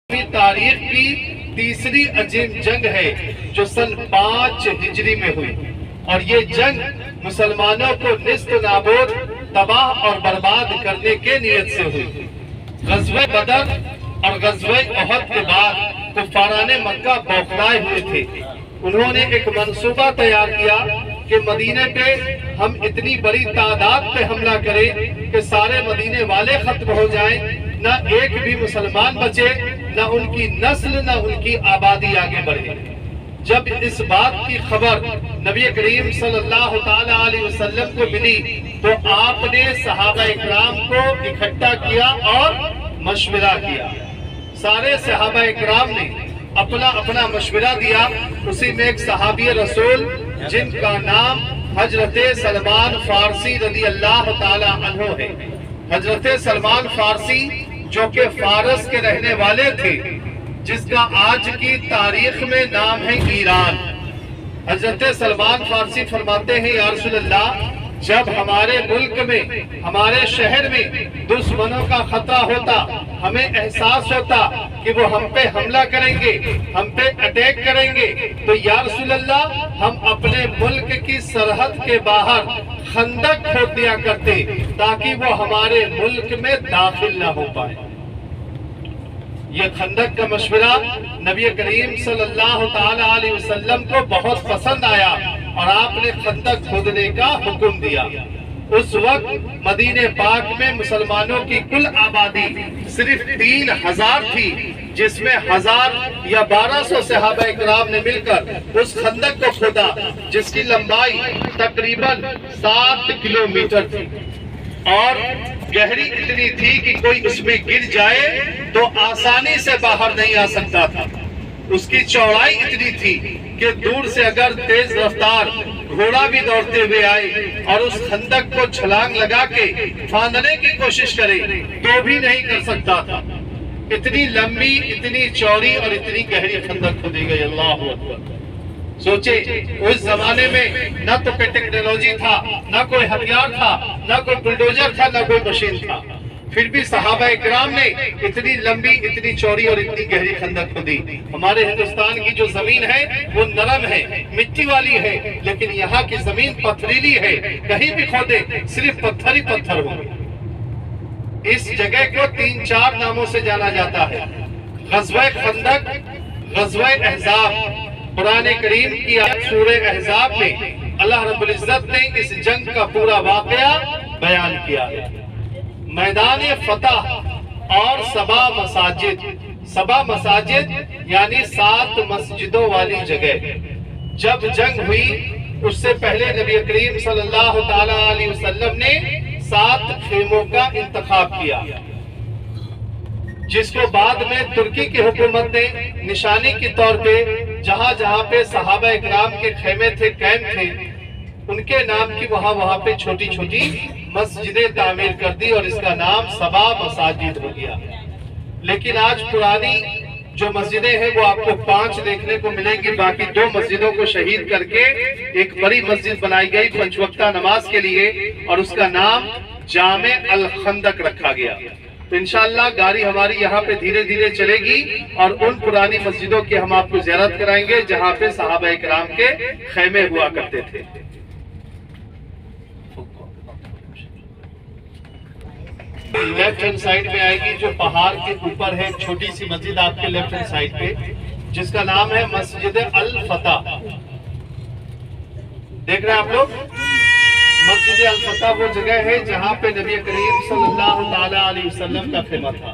تاریخ کی تیسری عظیم جنگ ہے جو سن 5 ہجری میں ہوئی، اور یہ جنگ مسلمانوں کو نیست و نابود، تباہ اور برباد کرنے کے نیت سے ہوئی۔ غزوہ بدر اور غزوہ احد کے بعد کفاران مکہ بوکھلائے ہوئے تھے۔ انہوں نے ایک منصوبہ تیار کیا کہ مدینے پہ ہم اتنی بڑی تعداد پہ حملہ کریں کہ سارے مدینے والے ختم ہو جائیں، نہ ایک بھی مسلمان بچے، نہ ان کی نسل نہ ان کی آبادی آگے بڑھے۔ جب اس بات کی خبر نبی کریم صلی اللہ تعالی علیہ وسلم کو ملی تو آپ نے صحابہ اکرام کو اکٹھا کیا اور مشورہ کیا۔ سارے صحابہ اکرام نے اپنا اپنا مشورہ دیا۔ اسی میں ایک صحابی رسول جن کا نام حضرت سلمان فارسی رضی اللہ تعالی عنہ ہے۔ حضرت سلمان فارسی جو کہ فارس کے رہنے والے تھے، جس کا آج کی تاریخ میں نام ہے ایران۔ حضرت سلمان فارسی فرماتے ہیں، یا رسول اللہ، جب ہمارے ملک میں، ہمارے شہر میں دشمنوں کا خطرہ ہوتا، ہمیں احساس ہوتا کہ وہ ہم پہ حملہ کریں گے، ہم پہ اٹیک کریں گے، تو یا رسول اللہ ہم اپنے ملک کی سرحد کے باہر خندق کھود دیا کرتے تاکہ وہ ہمارے ملک میں داخل نہ ہو پائے۔ یہ خندق کا مشورہ نبی کریم صلی اللہ تعالی علیہ وسلم کو بہت پسند آیا اور آپ نے خندق کھودنے کا حکم دیا۔ اس وقت مدینہ پاک میں مسلمانوں کی کل آبادی صرف 3000 تھی، جس میں 1000 یا 1200 صحابہ اکرام نے مل کر اس خندق کو کھودا، جس کی لمبائی تقریباً 7 کلومیٹر تھی اور گہری اتنی تھی کہ کوئی اس میں گر جائے تو آسانی سے باہر نہیں آ سکتا تھا۔ اس کی چوڑائی اتنی تھی کہ دور سے اگر تیز رفتار گھوڑا بھی دوڑتے ہوئے آئے اور اس خندق کو چھلانگ لگا کے پھاندنے کی کوشش کرے تو بھی نہیں کر سکتا تھا۔ اتنی لمبی، اتنی چوڑی اور اتنی گہری خندق کھودی گئی۔ اللہ اکبر! سوچے اس زمانے میں نہ تو کوئی ٹیکنالوجی تھا، نہ کوئی ہتھیار تھا، نہ کوئی بلڈوزر تھا، نہ کوئی مشین تھا، پھر بھی صحابہ اکرام نے اتنی لمبی، اتنی چوڑی اور اتنی گہری خندق کھودی۔ ہمارے ہندوستان کی جو زمین ہے وہ نرم ہے، مٹی والی ہے، لیکن یہاں کی زمین پتھریلی ہے، کہیں بھی کھودے صرف پتھر ہی پتھر ہوں۔ اس جگہ کو 3-4 ناموں سے جانا جاتا ہے: غزوہ خندق، غزوہ احزاب۔ قرآن کریم کی آیت سورہ احزاب میں اللہ رب العزت نے اس جنگ کا پورا واقعہ بیان کیا ہے۔ میدان فتح اور 7 مساجد، 7 مساجد یعنی 7 مسجدوں والی جگہ۔ جب جنگ ہوئی اس سے پہلے نبی کریم صلی اللہ تعالی علیہ وسلم نے 7 خیموں کا انتخاب کیا، جس کو بعد میں ترکی کی حکومت نے نشانی کے طور پہ جہاں جہاں پہ صحابہ اکرام کے خیمے تھے، کیمپ تھے، ان کے نام کی وہاں پہ چھوٹی چھوٹی مسجدیں تعمیر کر دی اور اس کا نام 7 مساجد ہو گیا۔ لیکن آج پرانی جو مسجدیں ہیں وہ آپ کو 5 دیکھنے کو ملیں گی، باقی 2 مسجدوں کو شہید کر کے ایک بڑی مسجد بنائی گئی 5 وقتہ نماز کے لیے، اور اس کا نام جامع الخندق رکھا گیا۔ تو انشاءاللہ گاڑی ہماری یہاں پہ دھیرے دھیرے چلے گی اور ان پرانی مسجدوں کی ہم آپ کو زیارت کرائیں گے جہاں پہ صحابہ اکرام کے خیمے ہوا کرتے تھے۔ لیفٹ ہینڈ سائیڈ میں آئے گی جو پہاڑ کے اوپر ہے، ایک چھوٹی سی مسجد آپ کے لیفٹ ہینڈ سائیڈ پہ، جس کا نام ہے مسجد الفتح۔ دیکھ رہے ہیں آپ لوگ؟ مسجد الفتح وہ جگہ ہے جہاں پہ نبی کریم صلی اللہ تعالی علیہ وسلم کا خیمہ تھا،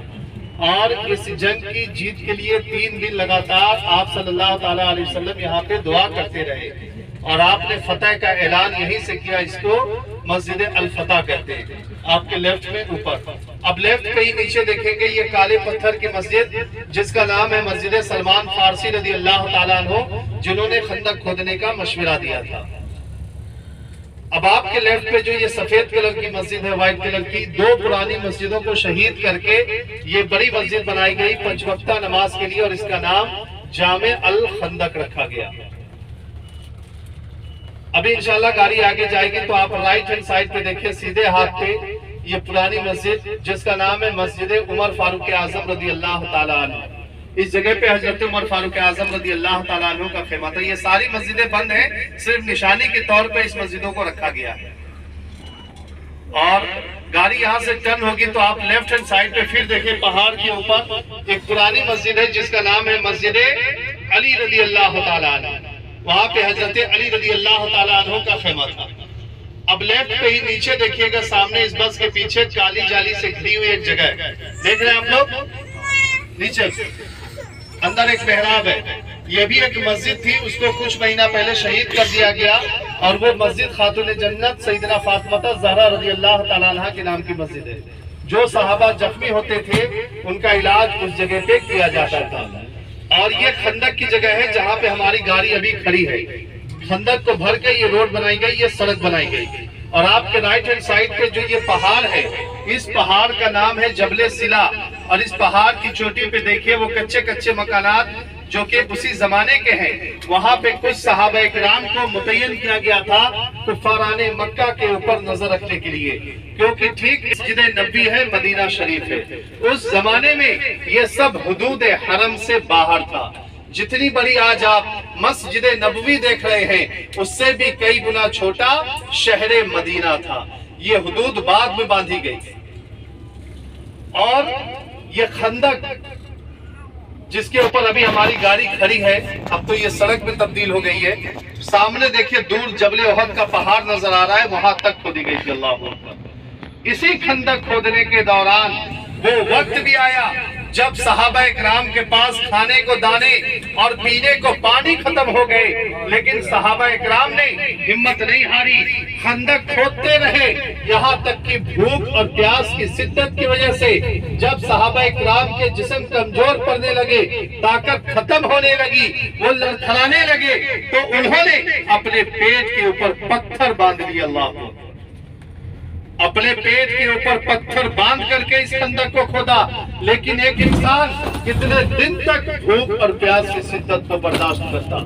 اور اس جنگ کی جیت کے لیے 3 دن لگاتار آپ صلی اللہ تعالی علیہ وسلم یہاں پہ دعا کرتے رہے، اور آپ نے فتح کا اعلان یہیں سے کیا۔ اس کو مسجد الفتح کہتے ہیں، آپ کے لیفٹ میں اوپر۔ اب لیفٹ کہیں نیچے دیکھیں گے یہ کالے پتھر کی مسجد، جس کا نام ہے مسجد سلمان فارسی رضی اللہ تعالیٰ عنہ، جنہوں نے خندق کھودنے کا مشورہ دیا تھا۔ اب آپ کے لیفٹ پہ جو یہ سفید کلر کی مسجد ہے، وائٹ کلر کی، 2 پرانی مسجدوں کو شہید کر کے یہ بڑی مسجد بنائی گئی 5 وقتہ نماز کے لیے، اور اس کا نام جامع الخندق رکھا گیا۔ ابھی انشاءاللہ گاڑی آگے جائے گی تو آپ رائٹ ہینڈ سائیڈ پہ دیکھیں، سیدھے ہاتھ پہ یہ پرانی مسجد جس کا نام ہے مسجد عمر فاروق اعظم رضی اللہ تعالیٰ عنہ۔ اس جگہ پہ حضرت عمر فاروق اعظم رضی اللہ تعالیٰ عنہ کا خیمہ تھا. یہ ساری مسجدیں بند ہیں، صرف نشانی کے طور پہ اس مسجدوں کو رکھا گیا ہے. اور گاڑی یہاں سے ٹرن ہوگی تو آپ لیفٹ ہینڈ سائڈ پہ پھر دیکھیں پہاڑ کے اوپر ایک پرانی مسجد ہے جس کا نام ہے مسجد علی رضی اللہ تعالیٰ عنہ. وہاں پہ حضرت علی رضی اللہ تعالیٰ عنہ کا خیمہ تھا. اب لیفٹ پہ ہی نیچے دیکھیے گا، سامنے اس بس کے پیچھے کالی جالی سے گھری ہوئی ایک جگہ ہے، دیکھ رہے ہیں آپ لوگ؟ نیچے اندر ایک محراب ہے. یہ بھی ایک مسجد تھی، اس کو کچھ مہینہ پہلے شہید کر دیا گیا، اور وہ مسجد خاتون جنت سیدنا فاطمہ زہرا رضی اللہ تعالیٰ عنہ کے نام کی مسجد ہے. جو صحابہ زخمی ہوتے تھے ان کا علاج اس جگہ پہ کیا جاتا تھا. اور یہ خندق کی جگہ ہے جہاں پہ ہماری گاڑی ابھی کھڑی ہے. خندق کو بھر کے یہ روڈ بنائی گئی، یہ سڑک بنائی گئی. اور آپ کے رائٹ ہینڈ سائڈ پہ جو یہ پہاڑ ہے، اس پہاڑ کا نام ہے جبل سلا. اور اس پہاڑ کی چوٹی پہ دیکھیے وہ کچے کچے مکانات جو کہ اسی زمانے کے ہیں. وہاں پہ کچھ صحابہ اکرام کو متعین کیا گیا تھا کفاران مکہ کے اوپر نظر رکھنے کے لیے، کیونکہ ٹھیک مسجد نبی ہے، مدینہ شریف ہے. اس زمانے میں یہ سب حدود حرم سے باہر تھا. جتنی بڑی آج آپ مسجد نبوی دیکھ رہے ہیں اس سے بھی کئی گنا چھوٹا شہر مدینہ تھا. یہ حدود بعد میں باندھی گئی. اور یہ خندق جس کے اوپر ابھی ہماری گاڑی کھڑی ہے، اب تو یہ سڑک میں تبدیل ہو گئی ہے. سامنے دیکھیے دور جبل احد کا پہاڑ نظر آ رہا ہے، وہاں تک کھودی گئی تھی. اللہ اکبر. اسی خندق کھودنے کے دوران وہ وقت بھی آیا جب صحابہ اکرام کے پاس کھانے کو دانے اور پینے کو پانی ختم ہو گئے، لیکن صحابہ اکرام نے ہمت نہیں ہاری، خندق کھودتے رہے یہاں تک کہ بھوک اور پیاس کی شدت کی وجہ سے جب صحابہ اکرام کے جسم کمزور پڑنے لگے، طاقت ختم ہونے لگی، وہ لڑکھڑانے لگے، تو انہوں نے اپنے پیٹ کے اوپر پتھر باندھ لیے. اللہ کو اپنے پیٹ کے اوپر پتھر باندھ کر کے اس خندق کو کھودا. لیکن ایک انسان کتنے دن تک بھوک اور پیاس کی شدت کو برداشت کرتا؟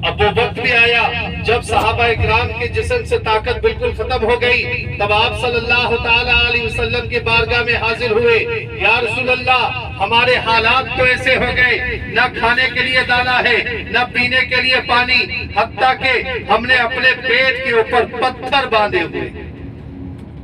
اب وہ وقت بھی آیا جب صحابہ اکرام کے جسم سے طاقت بالکل ختم ہو گئی. تب آپ صلی اللہ تعالی علیہ وسلم کی بارگاہ میں حاضر ہوئے. یا رسول اللہ، ہمارے حالات تو ایسے ہو گئے، نہ کھانے کے لیے دانا ہے، نہ پینے کے لیے پانی، حتیٰ کہ ہم نے اپنے پیٹ کے اوپر پتھر باندھے ہوئے.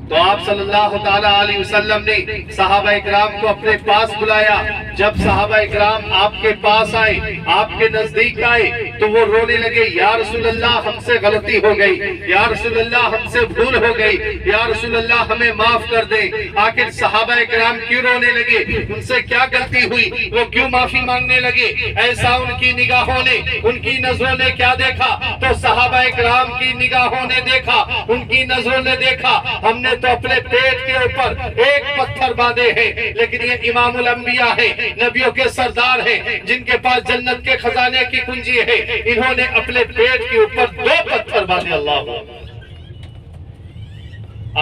تو آپ صلی اللہ تعالی علیہ وسلم نے صحابہ اکرام کو اپنے پاس بلایا. جب صحابہ اکرام آپ کے پاس آئے، آپ کے نزدیک آئے، تو وہ رونے لگے. یا رسول اللہ، ہم سے غلطی ہو گئی، یا رسول اللہ ہم سے بھول ہو گئی، یا رسول اللہ ہمیں معاف کر دیں. آخر صحابہ اکرام کیوں رونے لگے؟ ان سے کیا غلطی ہوئی؟ وہ کیوں معافی مانگنے لگے؟ ایسا ان کی نگاہوں نے، ان کی نظروں نے کیا دیکھا؟ تو صحابہ اکرام کی نگاہوں نے دیکھا، ان کی نظروں نے دیکھا، ہم نے تو اپنے پیٹ کے اوپر ایک پتھر باندھے ہیں، لیکن یہ امام الانبیاء ہے، نبیوں کے سردار ہیں، جن کے پاس جنت کے خزانے کی کنجی ہے. انہوں نے اپنے پیٹ کے اوپر 2 پتھر باندھے. اللہ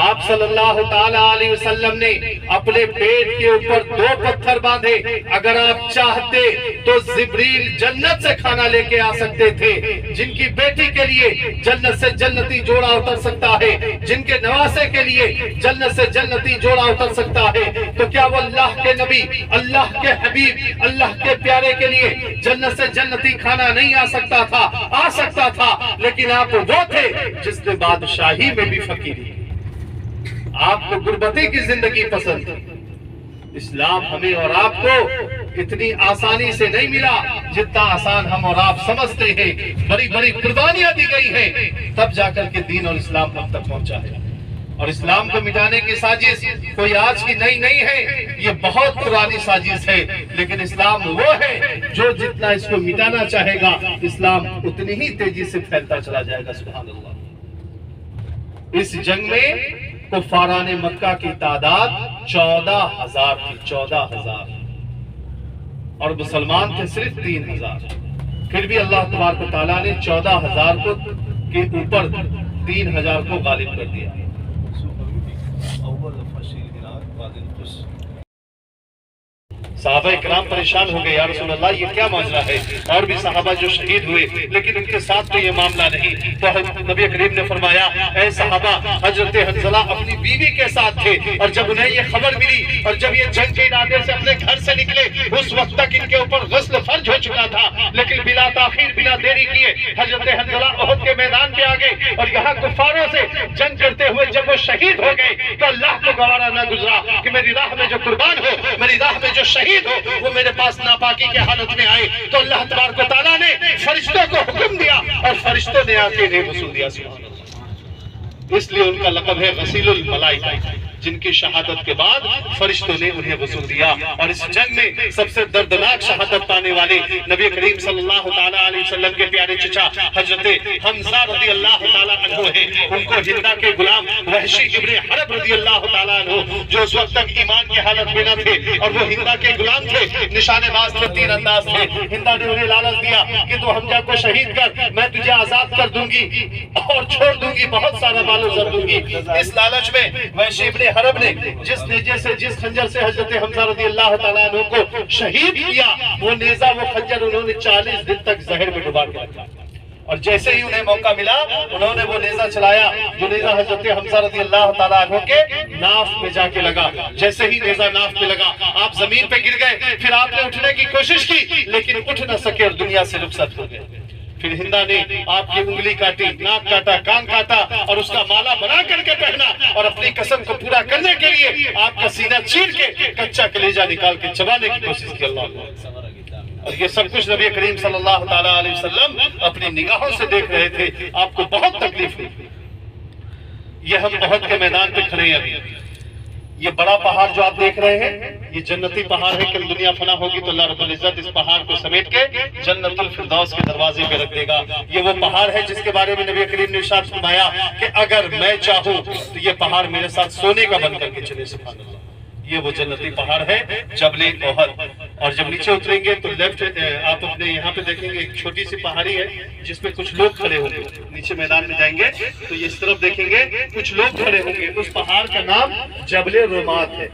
آپ صلی اللہ تعالی علیہ وسلم نے اپنے پیٹ کے اوپر 2 پتھر باندھے. اگر آپ چاہتے تو جبریل جنت سے کھانا لے کے آ سکتے تھے. جن کی بیٹی کے لیے جنت سے جنتی جوڑا اتر سکتا ہے، جن کے نواسے کے لیے جنت سے جنتی جوڑا اتر سکتا ہے، تو کیا وہ اللہ کے نبی، اللہ کے حبیب، اللہ کے پیارے کے لیے جنت سے جنتی کھانا نہیں آ سکتا تھا؟ آ سکتا تھا، لیکن آپ وہ تھے جس نے بادشاہی میں بھی فقیری. آپ کو غربتی کی زندگی پسند ہے. اسلام ہمیں اور آپ کو اتنی آسانی سے نہیں ملا جتنا آسان ہم اور آپ سمجھتے ہیں. بڑی بڑی قربانیاں دی گئی ہیں، تب جا کر کے دین اور اسلام ہم تک پہنچا ہے. اور اسلام کو مٹانے کی سازش کوئی آج کی نئی نہیں ہے، یہ بہت پرانی سازش ہے. لیکن اسلام وہ ہے جو جتنا اس کو مٹانا چاہے گا، اسلام اتنی ہی تیزی سے پھیلتا چلا جائے گا. سبحان اللہ. اس جنگ میں کفاران مکہ کی تعداد 14,000 تھی. 14,000 اور مسلمان تھے صرف 3,000. پھر بھی اللہ تبارک و تعالیٰ نے 14,000 کے اوپر 3,000 کو غالب کر دیا. صحابہ اکرام پریشان ہو گئے. یا رسول اللہ، یہ کیا معاملہ ہے؟ اور بھی صحابہ جو شہید ہوئے، لیکن ان کے ساتھ تو یہ معاملہ نہیں. تو نبی کریم نے فرمایا، اے صحابہ، حضرت حنظلہ اپنی بیوی کے ساتھ تھے، اور جب انہیں یہ خبر ملی اور جب یہ جنگ کے ارادے سے اپنے گھر سے نکلے اس وقت تک ان کے اوپر غسل فرض ہو چکا تھا، لیکن بلا تاخیر بلا دیری کیے حضرت حنظلہ احد کے میدان پہ آ گئے، اور یہاں کفاروں سے جنگ کرتے ہوئے جب وہ شہید ہو گئے تو اللہ کو گوارا نہ گزرا کہ میری راہ میں جو قربان ہو، میری راہ میں جو شہید ہو، وہ میرے پاس ناپاکی کے حالت میں آئے، تو اللہ تبارک و تعالیٰ نے فرشتوں کو حکم دیا اور فرشتوں نے آ کے انہیں وصول دیا۔ سبحان اللہ، اس لیے ان کا لقب ہے غسیل الملائکہ، جن کی شہادت کے بعد فرشتوں نے انہیں وصول دیا۔ اور اس جنگ میں سب سے دردناک شہادت پانے والے نبی کریم صلی اللہ تعالیٰ علیہ وسلم کے پیارے چچا حضرت حمزہ رضی اللہ تعالیٰ عنہ ہیں۔ ان کو ہندا کے غلام وحشی ابن حرب رضی اللہ تعالیٰ عنہ، جو اس وقت تک ایمان کی حالت میں نہ تھے اور وہ ہندا کے غلام تھے، نشانے باز تھے، تیر انداز تھے، ہندا نے انہیں لالچ دیا کہ تو حمزہ کو شہید کر، میں تجھے آزاد کر دوں گی اور چھوڑ دوں گی، بہت سارا مال و زر دوں گی۔ اس لالچ میں وحشی ابن حرب نے جس نیزے سے، جس خنجر سے حضرت حمزہ رضی اللہ تعالیٰ عنہ کو شہید کیا، وہ نیزہ، وہ خنجر انہوں نے 40 دن تک زہر میں ڈبا کے رکھا، اور جیسے ہی انہیں موقع ملا انہوں نے وہ نیزہ چلایا، جو نیزہ حضرت حمزہ رضی اللہ تعالیٰ عنہ کے ناف میں جا کے لگا۔ جیسے ہی نیزہ ناف میں لگا آپ زمین پہ گر گئے، پھر آپ نے اٹھنے کی کوشش کی لیکن اٹھ نہ سکے اور دنیا سے رخصت ہو گئے۔ پھر ہندا نے آپ کی انگلی کاٹی، ناک کاٹا، کان کاٹا اور اس کا مالا بنا کر کے پہنا، اور اپنی قسم کو پورا کرنے کے لیے آپ کا سینہ چیر کے کچا کلیجہ نکال کے چبانے کی کوشش کی۔ اللہ، اور یہ سب کچھ نبی کریم صلی اللہ تعالیٰ علیہ وسلم اپنی نگاہوں سے دیکھ رہے تھے۔ آپ کو بہت تکلیف ہوئی۔ یہ ہم احد کے میدان پہ کھڑے ہیں ابھی۔ یہ بڑا پہاڑ جو آپ دیکھ رہے ہیں یہ جنتی پہاڑ ہے۔ کل دنیا فنا ہوگی تو اللہ رب العزت اس پہاڑ کو سمیٹ کے جنت الفردوس کے دروازے پہ رکھ دے گا۔ یہ وہ پہاڑ ہے جس کے بارے میں نبی کریم نے ارشاد فرمایا کہ اگر میں چاہوں تو یہ پہاڑ میرے ساتھ سونے کا بن کر کے چلے۔ سبحان اللہ، یہ وہ جنتی پہاڑ ہے جبل احد۔ اور جب نیچے اتریں گے تو لیفٹ آپ اپنے یہاں پہ دیکھیں گے ایک چھوٹی سی پہاڑی ہے جس پہ کچھ لوگ کھڑے ہوں گے۔ نیچے میدان میں جائیں گے تو یہ اس طرف دیکھیں گے کچھ لوگ کھڑے ہوں گے۔ اس پہاڑ کا نام جبل رومات ہے،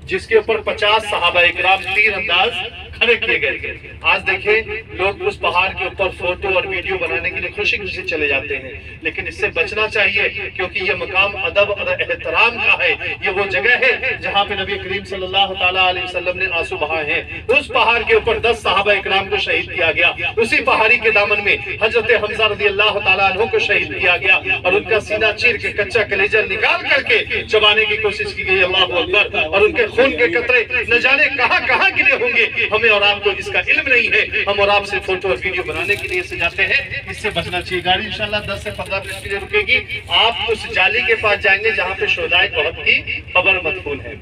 جس کے اوپر 50 صحابہ اکرام تیر انداز کھڑے کیے گئے تھے۔ آج دیکھیں لوگ اس پہاڑ کے اوپر فوٹو اور ویڈیو بنانے کے لیے خوشی خوشی چلے جاتے ہیں، لیکن اس سے بچنا چاہیے کیونکہ یہ مقام ادب اور احترام کا ہے۔ یہ وہ جگہ ہے جہاں پہ نبی کریم صلی اللہ تعالیٰ علیہ وسلم نے آنسو بہائے ہیں۔ اس پہاڑ کے اوپر 10 صحابہ اکرام کو شہید کیا گیا۔ اسی پہاڑی کے دامن میں حضرت حمزہ رضی اللہ تعالیٰ عنہ کو شہید کیا گیا اور ان کا سینہ چیر کے کچا کلیجہ نکال کر کے چبانے کی کوشش کی گئی۔ اللہ اکبر، اور ان کے خون کے قطرے نہ جانے کہاں کہاں گرے ہوں گے۔ ہمیں اور آپ کو اس کا علم نہیں ہے، ہم اور آپ سے فوٹو اور ویڈیو بنانے کے لیے سے جاتے ہیں، اس سے بچنا چاہیے۔ گاڑی انشاءاللہ 10 سے 15 منٹ کے لیے رکے گی۔ آپ اس جالی کے پاس جائیں گے جہاں پہ شہدائے احد کی قبر مدفون ہے۔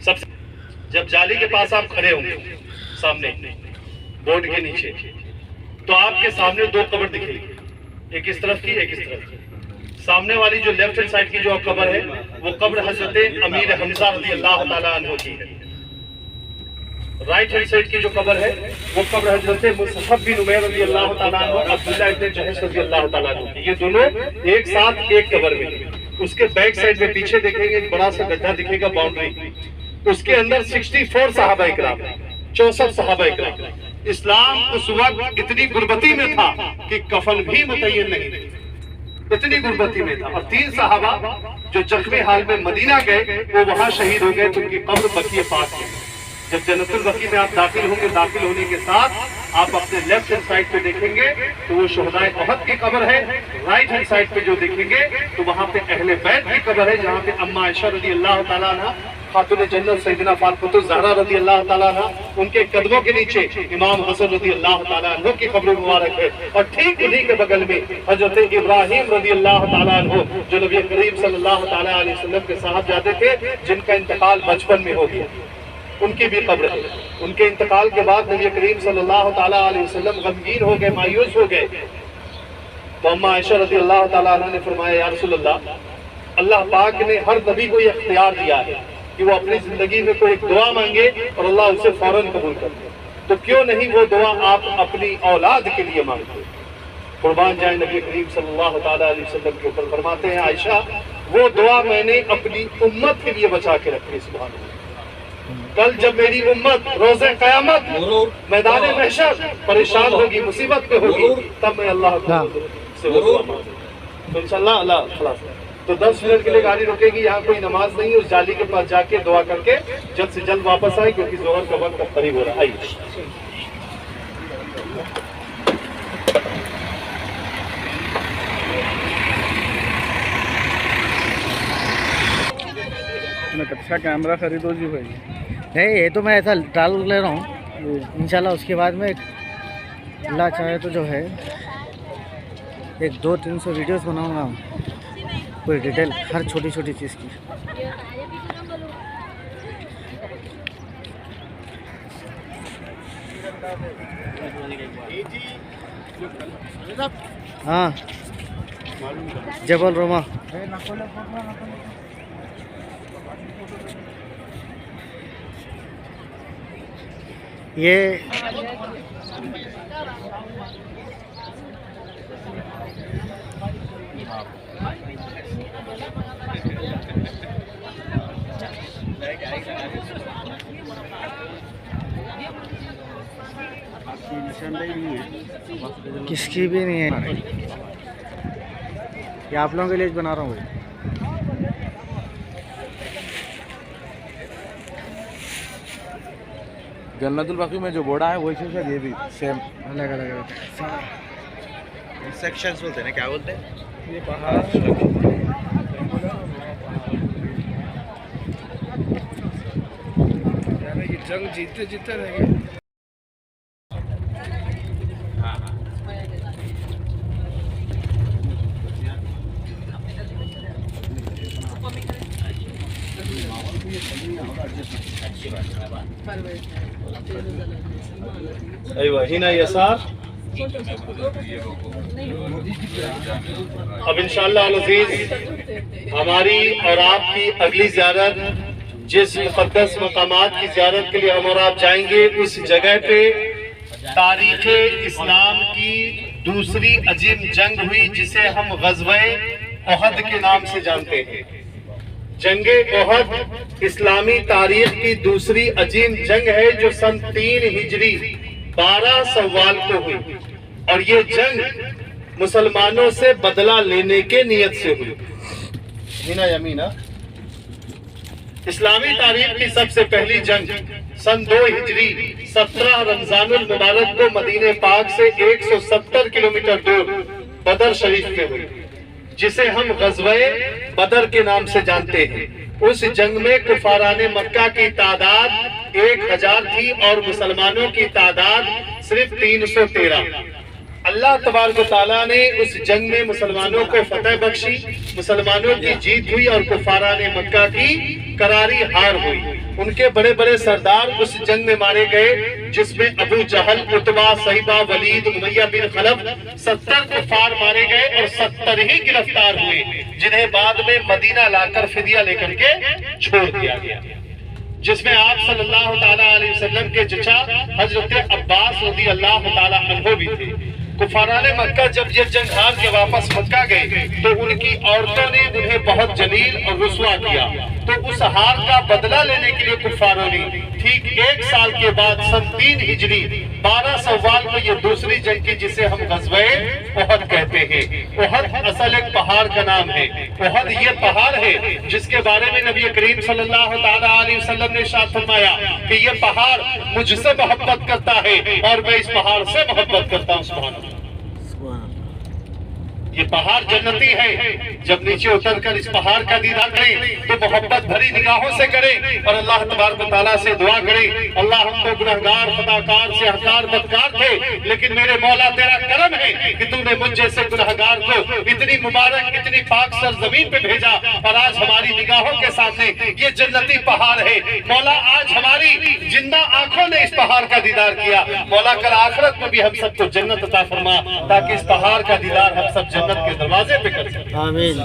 سب سے جب جالی کے پاس آپ کھڑے ہوں گے سامنے بورڈ کے نیچے، تو آپ کے سامنے 2 قبر دکھے گی، ایک اس طرف کی ایک اس طرف کی۔ سامنے والی جو لیفٹ ہینڈ سائڈ کی جو قبر ہے وہ قبر حضرت امیر حمزہ رضی اللہ تعالیٰ عنہ کی ہے۔ رائٹ ہینڈ سائڈ کی جو قبر ہے وہ قبر حضرت مصعب بن عمیر رضی اللہ تعالیٰ عنہ، عبداللہ ابن جحش رضی اللہ تعالیٰ عنہ کی۔ یہ دونوں ایک ساتھ ایک قبر میں۔ اس کے بیک سائڈ میں پیچھے دیکھیں گے ایک بڑا سا گڈھا دکھے گا، باؤنڈری، اس کے اندر 64 صحابہ اکرام، 64 صحابہ اکرام۔ اسلام اس وقت اتنی غربتی میں تھا کہ کفن بھی متعین نہیں تھی، اتنی غربتی میں تھا۔ اور 3 صحابہ جو زخمی حال میں مدینہ گئے وہ وہاں شہید ہو گئے، تو ان کی قبر بقیع پاک ہے۔ جب جنت البقیع میں آپ داخل ہوں گے، داخل ہونے کے ساتھ آپ اپنے لیفٹ ہینڈ سائڈ پہ دیکھیں گے تو وہ شہدائے احد کی قبر ہے۔ رائٹ ہینڈ سائڈ پہ جو دیکھیں گے تو وہاں پہ اہل بیت کی قبر ہے، جہاں پہ اما عائشہ رضی اللہ تعالیٰ عنہ، خاتون جنت سیدنا فاطمہ الزہرا رضی اللہ تعالیٰ عنہ، ان کے قدموں کے نیچے امام حسن رضی اللہ تعالیٰ عنہ کی قبر مبارک ہے۔ اور ٹھیک انہی کے بغل میں حضرت ابراہیم رضی اللہ تعالیٰ عنہ، جو نبی کریم صلی اللہ تعالیٰ علیہ وسلم کے صاحبزادے تھے، جن کا انتقال بچپن میں ہو گیا، ان کی بھی قبر ہے۔ ان کے انتقال کے بعد نبی کریم صلی اللہ تعالیٰ علیہ وسلم غمگین ہو گئے، مایوس ہو گئے، تو اما عائشہ رضی اللہ تعالیٰ عنہ نے فرمایا یا رسول اللہ، اللہ پاک نے ہر نبی کو یہ اختیار دیا ہے کہ وہ اپنی زندگی میں کوئی ایک دعا مانگے اور اللہ اسے فوراً قبول کر دے، تو کیوں نہیں وہ دعا آپ اپنی اولاد کے لیے مانگتے؟ قربان جائیں نبی کریم صلی اللہ تعالیٰ علیہ وسلم کے اوپر، فرماتے ہیں عائشہ وہ دعا میں نے اپنی امت کے لیے بچا کے رکھی۔ سبحان اللہ، کل جب میری امت روز قیامت میدان محشر پریشان ہوگی، مصیبت میں ہوگی، تب میں اللہ سے وہ دعا مانگوں تو انشاءاللہ اللہ خلاص تو 10 منٹ کے لیے گاڑی رکے گی، یہاں کوئی نماز نہیں ہے، اس جالی کے پاس جا کے دعا کر کے جلد سے جلد واپس آئے، کیونکہ ظہر کا وقت اب قریب ہو رہا ہے۔ اچھا کیمرہ خریدو جی بھائی۔ نہیں، یہ تو میں ایسا ڈال لے رہا ہوں انشاءاللہ، اس کے بعد میں اللہ چاہے تو جو ہے 200-300 ویڈیوز بناؤں گا، کوئی ڈیٹیل ہر چھوٹی چھوٹی چیز کی۔ ہاں، جبل روما۔ یہ کس کی بھی نہیں ہے، یہ آپ لوگوں کے لیے بنا رہا ہوں بھائی۔ جنت البقیع میں جو بوڑا ہے وہی چیز ہے، یہ بھی سیم الگ الگ سیکشنز بولتے ہیں نا، کیا بولتے ہیں یہ پہاڑ۔ یہ جنگ جیتے جیتے رہ گئے۔ ایوہ ہنا یسار۔ اب انشاءاللہ العزیز ہماری اور آپ کی اگلی زیارت، جس مقدس مقامات کی زیارت کے لیے ہم اور آپ جائیں گے، اس جگہ پہ تاریخ اسلام کی دوسری عظیم جنگ ہوئی، جسے ہم غزوہ احد کے نام سے جانتے ہیں۔ جنگ احد اسلامی تاریخ کی دوسری عظیم جنگ ہے، جو سن 3 ہجری 12 سوال کو ہوئی، اور یہ جنگ مسلمانوں سے بدلہ لینے کے نیت سے ہوئی۔ ہنا یمینا اسلامی تاریخ کی سب سے پہلی جنگ سن 2 ہجری 17 رمضان المبارک کو مدینہ پاک سے 170 کلومیٹر دور بدر شریف میں ہوئی، جسے ہم غزوہ بدر کے نام سے جانتے ہیں۔ اس جنگ میں کفاران مکہ کی تعداد 1000 تھی اور مسلمانوں کی تعداد صرف 313۔ اللہ تبارک و تعالیٰ نے اس جنگ میں مسلمانوں کو فتح بخشی، مسلمانوں کی جیت ہوئی اور کفاران مکہ کی کراری ہار ہوئی۔ ان کے بڑے بڑے سردار اس جنگ میں مارے گئے، جس میں ابو جہل، عتبہ، شیبہ، ولید، امیہ بن خلف 70 کفار مارے گئے اور 70 ہی گرفتار ہوئے، جنہیں بعد میں مدینہ لا کر فدیہ لے کر کے چھوڑ دیا گیا، جس میں آپ صلی اللہ تعالیٰ علیہ وسلم کے چچا حضرت عباس رضی اللہ تعالیٰ عنہ بھی تھے۔ کفاران مکہ جب یہ جنگ ہار کے واپس مکہ گئے تو ان کی عورتوں نے انہیں بہت جلیل اور رسوا کیا، تو اس ہار کا بدلہ لینے کے لیے کفاروں نے ٹھیک 1 سال کے بعد سن 3 ہجری 12 سوال کو یہ دوسری جنگ کی، جسے ہم غزوہ احد کہتے ہیں۔ احد اصل ایک پہاڑ کا نام ہے۔ احد یہ پہاڑ ہے جس کے بارے میں نبی کریم صلی اللہ تعالیٰ علیہ وسلم نے ارشاد فرمایا کہ یہ پہاڑ مجھ سے محبت کرتا ہے اور میں اس پہاڑ سے محبت کرتا ہوں۔ سبحان اللہ۔ یہ پہاڑ جنتی ہے، جب نیچے اتر کر اس پہاڑ کا دیدار کریں تو محبت بھری نگاہوں سے کریں اور اللہ تبارک و تعالیٰ سے دعا کریں، اللہ ہم تو گنہگار، خطاکار، سیاہکار، بدکار تھے، لیکن میرے مولا تیرا کرم ہے کہ تو نے مجھ جیسے گنہگار کو اتنی مبارک، اتنی پاک سرزمین پہ بھیجا، اور آج ہماری نگاہوں کے سامنے یہ جنتی پہاڑ ہے۔ مولا آج ہماری زندہ آنکھوں نے اس پہاڑ کا دیدار کیا، مولا کل آخرت میں بھی ہم سب کو جنت عطا فرما، تاکہ اس پہاڑ کا دیدار ہم سب جنت کے دروازے پہ کر سکیں۔ آمین۔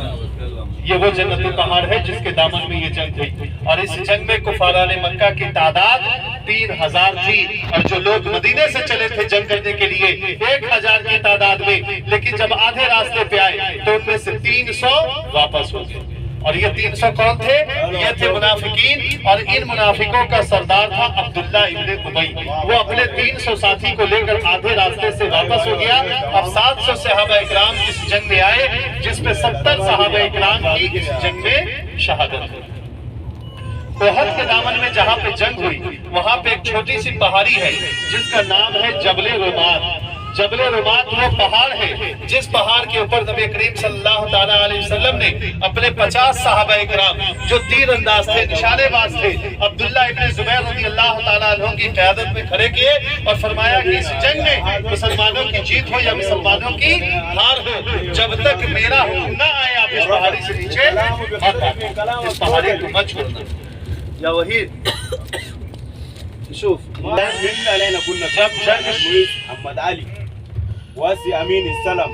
یہ وہ جنتی پہاڑ ہے جس کے دامن میں یہ جنگ ہوئی، اور اس جنگ میں کفاران مکہ کی تعداد 3000 تھی، اور جو لوگ مدینے سے چلے تھے جنگ کرنے کے لیے 1000 کی تعداد میں، لیکن جب آدھے راستے پہ آئے تو ان میں سے 300 واپس ہو گئے۔ اور یہ 300 کون تھے؟ یہ تھے منافقین، اور ان منافقوں کا سردار تھا عبداللہ ابن ابی۔ وہ اپنے 300 ساتھی کو لے کر آدھے راستے سے واپس ہو گیا۔ اب 700 صحابہ اکرام اس جنگ میں آئے، جس میں 70 صحابہ اکرام کی اس جنگ میں شہادت ہوئی۔ احد کے دامن میں جہاں پہ جنگ ہوئی، وہاں پہ ایک چھوٹی سی پہاڑی ہے جس کا نام ہے جبل رمات۔ جبل رمات وہ پہاڑ ہے جس پہاڑ کے اوپر نبی کریم صلی اللہ تعالیٰ علیہ وسلم نے اپنے 50 صحابہ اکرام جو تیر انداز تھے، نشانے باز تھے، عبداللہ ابن زبیر رضی اللہ تعالیٰ عنہ کی قیادت میں کھڑے کیے اور فرمایا کہ اس جنگ میں مسلمانوں کی جیت ہو یا مسلمانوں کی ہار ہو، جب تک میرا حکم نہ آئے آپ اس پہاڑی سے نیچے مت آئے، اس پہاڑی کو مت چھوڑنا۔ یا وحید شوف من علينا كنا محمد علي واسي امين السلام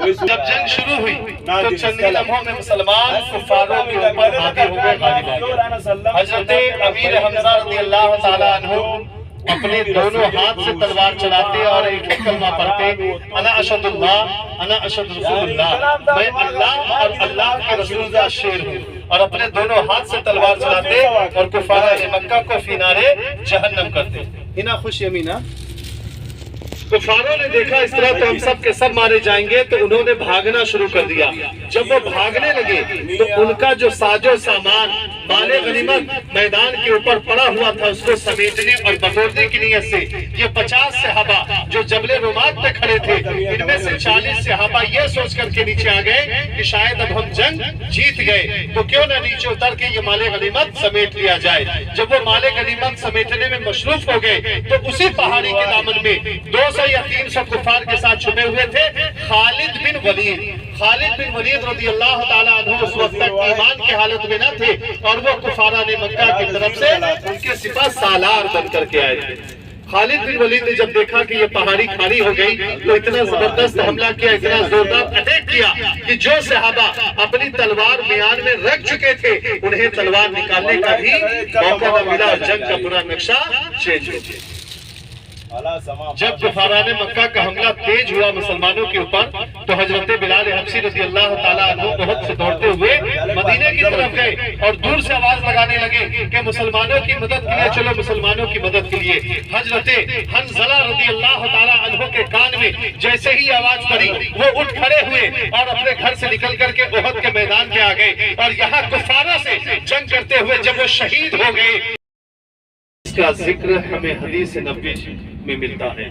جب جنگ شروع ہوئی تو چند لمحوں میں مسلمان کفاروں کے اوپر حاوی ہو گئے، غالب آ گئے۔ حضرت امیر حمزہ رضی اللہ تعالیٰ عنہ اپنے دونوں ہاتھ سے تلوار چلاتے اور ایک کلمہ پڑھتے، انا اشہد اللہ انا اشہد رسول اللہ، میں اللہ اور اللہ کے رسول کا شیر ہوں، اور اپنے دونوں ہاتھ سے تلوار چلاتے اور کفار مکہ کو فی نار جہنم کرتے۔ ہنا خوش یمینا کفاروں نے دیکھا اس طرح تو ہم سب کے سب مارے جائیں گے، تو انہوں نے بھاگنا شروع کر دیا۔ جب وہ بھاگنے لگے تو ان کا جو ساز و سامان مال غنیمت میدان کے اوپر پڑا ہوا تھا، اس کو سمیٹنے اور بٹورنے کی نیت سے یہ 50 صحابہ جو جبل رمات پہ کھڑے تھے، ان میں سے 40 صحابہ یہ سوچ کر کے نیچے آ گئے کہ شاید اب ہم جنگ جیت گئے، تو کیوں نہ نیچے اتر کے یہ مال غنیمت سمیٹ لیا جائے۔ جب وہ مال غنیمت سمیٹنے میں مصروف ہو گئے تو اسی پہاڑی کے دامن میں 200 یا 300 کفار کے ساتھ چھپے ہوئے تھے۔ خالد بن ولید رضی اللہ تعالیٰ عنہ اس وقت تک ایمان کی حالت میں نہ تھے، اور وہ کفاران مکہ کی طرف سے ان کے سپاہ سالار بن کر کے آئے تھے۔ خالد بن ولید نے جب دیکھا کہ یہ پہاڑی کھڑی ہو گئی تو اتنا زبردست حملہ کیا، اتنا زوردار اٹیک کیا کہ جو صحابہ اپنی تلوار میان میں رکھ چکے تھے انہیں تلوار نکالنے کا بھی موقع نہ ملا، اور جنگ کا پورا نقشہ چینج ہو گیا۔ جب کفاران مکہ کا حملہ تیز ہوا مسلمانوں کے اوپر تو حضرت بلال حبشی رضی اللہ تعالیٰ عنہ بہت سے دوڑتے ہوئے مدینے کی طرف گئے اور دور سے آواز لگانے لگے کہ مسلمانوں کی مدد کے لیے چلو، مسلمانوں کی مدد کے لیے۔ حضرت حنظلہ رضی اللہ تعالیٰ عنہ کے کان میں جیسے ہی آواز پڑی وہ اٹھ کھڑے ہوئے اور اپنے گھر سے نکل کر کے احد کے میدان میں آ گئے، اور یہاں کفاروں سے جنگ کرتے ہوئے جب وہ شہید ہو گئے، اس کا ذکر ہمیں حدیث نبوی میں ملتا ہے۔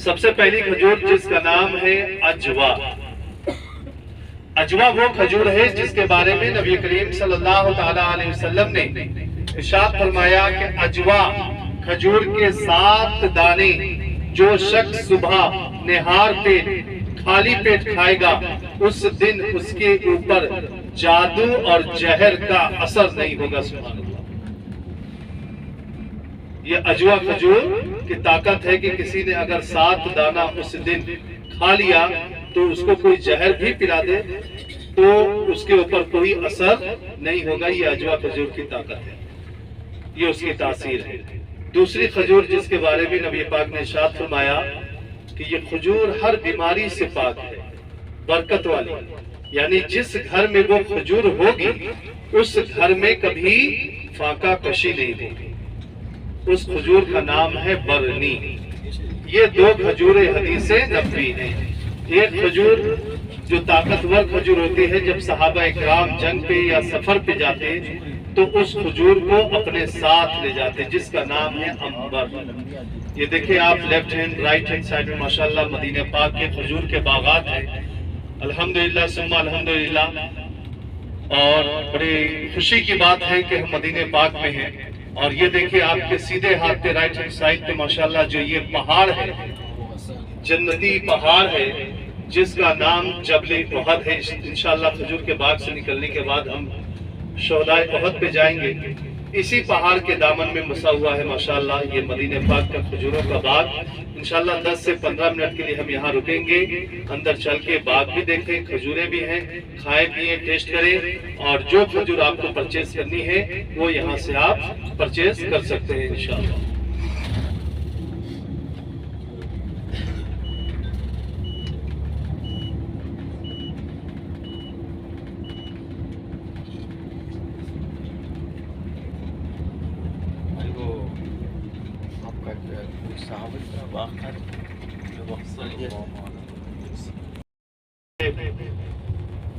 سب سے پہلی کھجور جس کا نام ہے اجوا۔ اجوا وہ کھجور ہے جس کے بارے میں نبی کریم صلی اللہ تعالیٰ علیہ وسلم نے ارشاد فرمایا کہ اجوا کھجور کے 7 دانے جو شخص صبح نہار پہ خالی پیٹ کھائے گا اس دن اس کے اوپر جادو اور زہر کا اثر نہیں ہوگا۔ سبحان اللہ۔ یہ اجوا کھجور کی طاقت ہے کہ کسی نے اگر 7 دانہ اس دن کھا لیا تو اس کو کوئی زہر بھی پلا دے تو اس کے اوپر کوئی اثر نہیں ہوگا۔ یہ اجوا کھجور کی طاقت ہے، یہ اس کی تاثیر ہے۔ دوسری کھجور جس کے بارے میں نبی پاک نے ارشاد فرمایا کہ یہ کھجور ہر بیماری سے پاک ہے، برکت والی، یعنی جس گھر میں وہ کھجور ہوگی اس گھر میں کبھی فاقہ کشی نہیں ہوگی۔ اس کھجور کا نام ہے برنی۔ یہ 2 کھجور حدیث نبوی ہیں۔ ایک کھجور جو طاقتور کھجور ہوتی ہے، جب صحابہ اکرام جنگ پہ یا سفر پہ جاتے تو اس کھجور کو اپنے ساتھ لے جاتے، جس کا نام ہے امبر۔ یہ دیکھیں آپ left hand right hand side میں ماشاءاللہ مدینہ پاک کے کھجور کے باغات ہیں، الحمدللہ ثم الحمدللہ، اور بڑی خوشی کی بات ہے کہ ہم مدینہ پاک میں ہیں۔ اور یہ دیکھیں آپ کے سیدھے ہاتھ پہ رائٹ ہینڈ سائڈ پہ ماشاءاللہ جو یہ پہاڑ ہے، جنتی پہاڑ ہے جس کا نام جبل احد ہے۔ انشاءاللہ کھجور کے باغ سے نکلنے کے بعد ہم شہدائے احد پہ جائیں گے۔ اسی پہاڑ کے دامن میں بسا ہوا ہے ماشاءاللہ یہ مدینہ پاک کا کھجوروں کا باغ۔ انشاءاللہ 10 سے 15 منٹ کے لیے ہم یہاں رکیں گے، اندر چل کے باغ بھی دیکھیں، کھجوریں بھی ہیں، کھائیں پیئیں، ٹیسٹ کریں، اور جو کھجور آپ کو پرچیز کرنی ہے وہ یہاں سے آپ پرچیز کر سکتے ہیں انشاءاللہ۔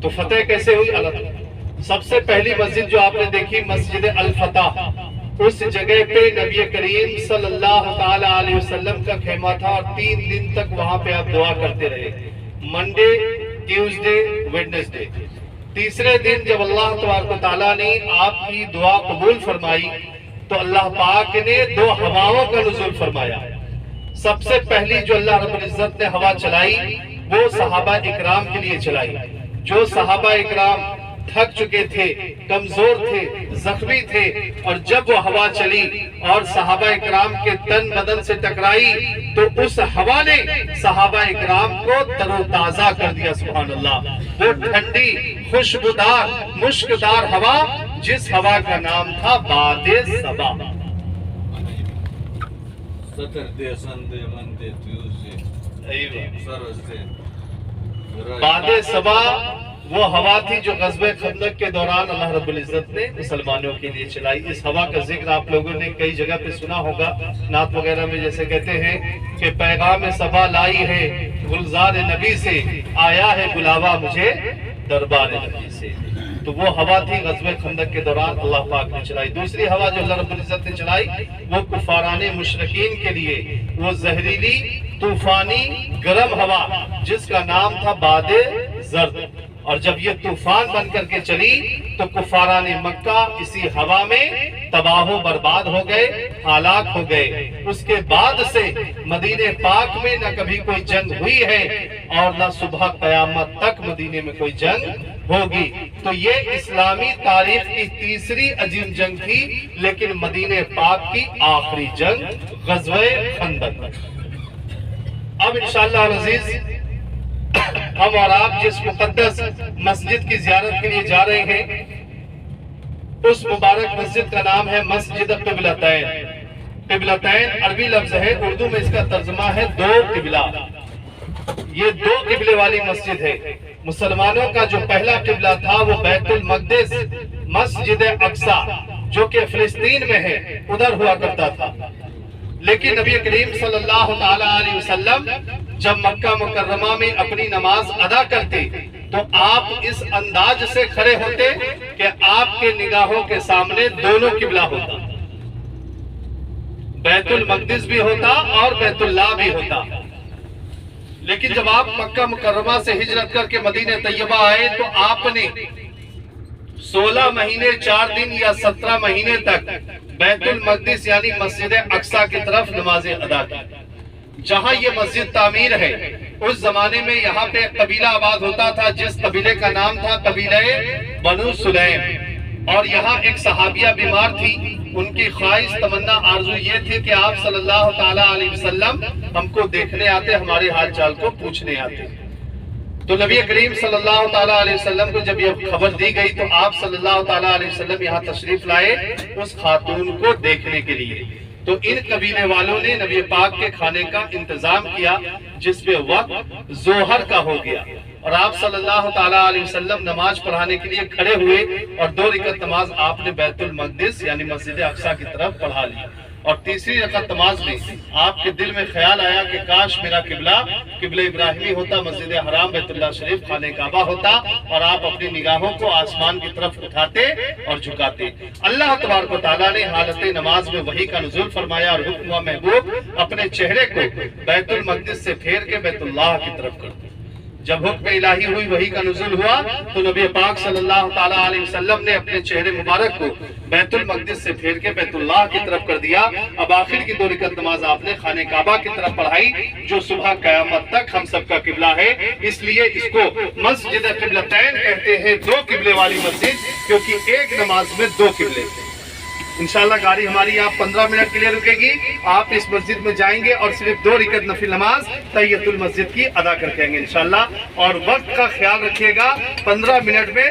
تو فتح کیسے ہوئی؟ سب سے پہلی مسجد جو آپ نے دیکھی مسجد الفتح، اس جگہ پہ نبی کریم صلی اللہ تعالی علیہ وسلم کا خیمہ تھا، اور 3 دن تک وہاں پہ آپ دعا کرتے رہے، منڈے، ٹیوزڈے، ویڈنسڈے۔ تیسرے دن جب اللہ تبارک و تعالیٰ نے آپ کی دعا قبول فرمائی تو اللہ پاک نے 2 ہواؤں کا نزول فرمایا۔ سب سے پہلی جو اللہ رب العزت نے ہوا چلائی وہ صحابہ اکرام کے لیے چلائی۔ جو صحابہ اکرام تھک چکے تھے، کمزور تھے، زخمی تھے، اور جب وہ ہوا چلی اور صحابہ اکرام کے تن بدن سے ٹکرائی تو اس ہوا نے صحابہ اکرام کو تر و تازہ کر دیا۔ سبحان اللہ، وہ ٹھنڈی خوشبودار مشکدار ہوا جس ہوا کا نام تھا باد صبا۔ باد صبا وہ ہوا تھی جو غزوہ خندق کے دوران اللہ رب العزت نے مسلمانوں کے لیے چلائی۔ اس ہوا کا ذکر آپ لوگوں نے کئی جگہ پہ سنا ہوگا، نعت وغیرہ میں جیسے کہتے ہیں کہ پیغام صبا لائی ہے گلزار نبی سے، آیا ہے بلاوا مجھے دربار نبی سے۔ تو وہ ہوا تھی غزوہ خندق کے دوران اللہ پاک نے چلائی۔ دوسری ہوا جو اللہ رب العزت نے چلائی وہ کفاران مشرکین کے لیے، وہ زہریلی طوفانی گرم ہوا جس کا نام تھا باد زرد، اور جب یہ طوفان بن کر کے چلی تو کفاران مکہ اسی ہوا میں تباہ و برباد ہو گئے، ہلاک ہو گئے۔ اس کے بعد سے مدینہ پاک میں نہ کبھی کوئی جنگ ہوئی ہے اور نہ صبح قیامت تک مدینے میں کوئی جنگ ہوگی۔ تو یہ اسلامی تاریخ کی تیسری عظیم جنگ تھی، لیکن مدینہ پاک کی آخری جنگ غزوہ خندق۔ اب انشاءاللہ العزیز ہم اور آپ جس مقدس مسجد کی زیارت کے لیے جا رہے ہیں اس مبارک مسجد کا نام ہے مسجد قبلتین۔ قبلتین عربی لفظ ہے، اردو میں اس کا ترجمہ ہے 2 قبلہ۔ یہ 2 قبلے والی مسجد ہے۔ مسلمانوں کا جو پہلا قبلہ تھا وہ بیت المقدس مسجد اقصی جو کہ فلسطین میں ہے ادھر ہوا کرتا تھا، لیکن نبی کریم صلی اللہ تعالی علیہ وسلم جب مکہ مکرمہ میں اپنی نماز ادا کرتے تو آپ اس انداز سے کھڑے ہوتے کہ آپ کے نگاہوں کے سامنے دونوں قبلہ ہوتا، بیت المقدس بھی ہوتا اور بیت اللہ بھی ہوتا۔ لیکن جب آپ مکہ مکرمہ سے ہجرت کر کے مدینہ طیبہ آئے تو آپ نے 16 مہینے 4 دن یا 17 مہینے تک بیت المقدس یعنی مسجد اقصی کی طرف نمازیں ادا کی۔ جہاں یہ مسجد تعمیر ہے اس زمانے میں یہاں پہ ایک قبیلہ آباد ہوتا تھا جس قبیلے کا نام تھا قبیلہ بنو سلیم، اور یہاں ایک صحابیہ بیمار تھی۔ ان کی خواہش تمنا آرزو یہ تھی کہ آپ صلی اللہ تعالی علیہ وسلم ہم کو دیکھنے آتے، ہمارے حال چال کو پوچھنے آتے۔ تو نبی کریم صلی اللہ تعالی علیہ وسلم کو جب یہ خبر دی گئی تو آپ صلی اللہ تعالی علیہ وسلم یہاں تشریف لائے اس خاتون کو دیکھنے کے لیے۔ تو ان قبیلے والوں نے نبی پاک کے کھانے کا انتظام کیا جس پہ وقت ظہر کا ہو گیا، اور آپ صلی اللہ تعالی علیہ وسلم نماز پڑھانے کے لیے کھڑے ہوئے اور 2 رکعت نماز آپ نے بیت المقدس یعنی مسجد اقصی کی طرف پڑھا لی، اور تیسری رکعت نماز میں آپ کے دل میں خیال آیا کہ کاش میرا قبلہ ابراہیمی ہوتا، مسجد حرام بیت اللہ شریف خانہ کعبہ ہوتا، اور آپ اپنی نگاہوں کو آسمان کی طرف اٹھاتے اور جھکاتے۔ اللہ تبارک و تعالیٰ نے حالت نماز میں وحی کا نزول فرمایا اور حکم ہوا محبوب اپنے چہرے کو بیت المقدس سے پھیر کے بیت اللہ کی طرف کر دو۔ جب حکم الہی ہوئی وحی کا نزول ہوا تو نبی پاک صلی اللہ تعالی علیہ وسلم نے اپنے چہرے مبارک کو بیت المقدس سے پھیر کے بیت اللہ کی طرف کر دیا۔ اب آخر کی 2 رکعت نماز آپ نے خانہ کعبہ کی طرف پڑھائی جو صبح قیامت تک ہم سب کا قبلہ ہے، اس لیے اس کو مسجد قبلتین کہتے ہیں، 2 قبلے والی مسجد، کیونکہ ایک نماز میں 2 قبلے تھے۔ انشاءاللہ گاڑی ہماری یہاں 15 منٹ کے لیے رکے گی، آپ اس مسجد میں جائیں گے اور صرف 2 رکعت نفل نماز تحیۃ المسجد کی ادا کر کے آئیں گے انشاءاللہ، اور وقت کا خیال رکھیے گا 15 منٹ میں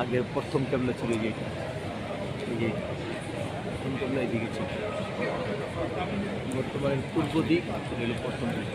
আগে প্রথম কেবলা ছিল যেটা, এই যে প্রথম কেবলা এদিকে ছিল, বর্তমানে পূর্ব দিক হল প্রথম দিক।